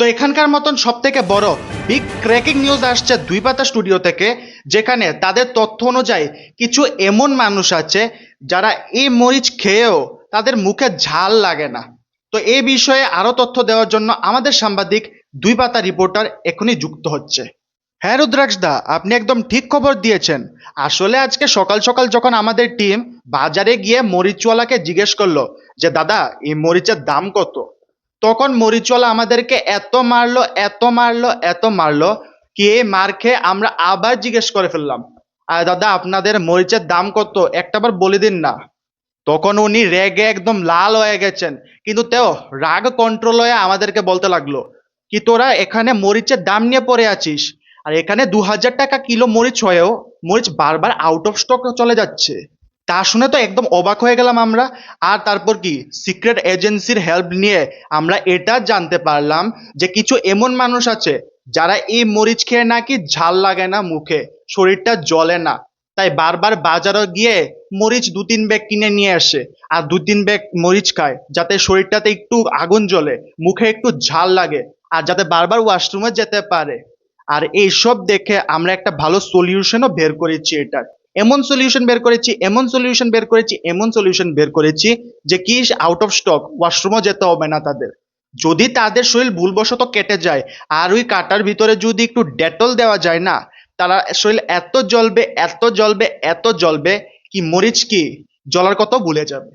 তো এখানকার মতন সব থেকে বড় বিগ ক্র্যাকিং নিউজ আসছে দুই পাতা স্টুডিও থেকে, যেখানে তাদের তথ্য অনুযায়ী কিছু এমন মানুষ আছে যারা এই মরিচ খেয়েও তাদের মুখে ঝাল লাগে না। তো এই বিষয়ে আরো তথ্য দেওয়ার জন্য আমাদের সাংবাদিক দুই পাতা রিপোর্টার এখনই যুক্ত হচ্ছে। হ্যাঁ রুদ্রাক্ষ দা, আপনি একদম ঠিক খবর দিয়েছেন। আসলে আজকে সকাল সকাল যখন আমাদের টিম বাজারে গিয়ে মরিচওয়ালাকে জিজ্ঞেস করলো যে দাদা এই মরিচের দাম কত, তখন মরিচওয়ালা আমাদেরকে এত মারলো এত মারলো এত মারলো কি এই মার খেয়ে আমরা আবার জিজ্ঞেস করে ফেললাম, আর দাদা আপনাদের মরিচের দাম কত একটাবার বলে দিন না। তখন উনি রেগে একদম লাল হয়ে গেছেন, কিন্তু তেও রাগ কন্ট্রোল হয়ে আমাদেরকে বলতে লাগলো কি তোরা এখানে মরিচের দাম নিয়ে পড়ে আছিস, আর এখানে 2000 টাকা কিলো মরিচ হয়েও মরিচ বারবার আউট অফ স্টক চলে যাচ্ছে। তা শুনে তো একদম অবাক হয়ে গেলাম আমরা। আর তারপর কি সিক্রেট এজেন্সির হেল্প নিয়ে আমরা এটা জানতে পারলাম যে কিছু এমন মানুষ আছে যারা এই মরিচ খেয়ে নাকি ঝাল লাগে না মুখে, শরীরটা জ্বলে না, তাই বারবার বাজারে গিয়ে মরিচ 2-3 ব্যাগ কিনে নিয়ে আসে আর 2-3 ব্যাগ মরিচ খায় যাতে শরীরটাতে একটু আগুন জ্বলে, মুখে একটু ঝাল লাগে, আর যাতে বারবার ওয়াশরুমে যেতে পারে। আর এইসব দেখে আমরা একটা ভালো সলিউশনও বের করেছি এটার। এমন সলিউশন বের করেছি, এমন সলিউশন বের করেছি, এমন সলিউশন বের করেছি যে কি আউট অফ স্টক ওয়াশরুমও যেতে হবে না তাদের। যদি তাদের শরীর ভুলবশত কেটে যায় আর ওই কাটার ভিতরে যদি একটু ডেটল দেওয়া যায় না, তারা শরীর এত জ্বলবে এত জ্বলবে এত জ্বলবে কি মরিচ কি জ্বলার কথা ভুলে যাবে।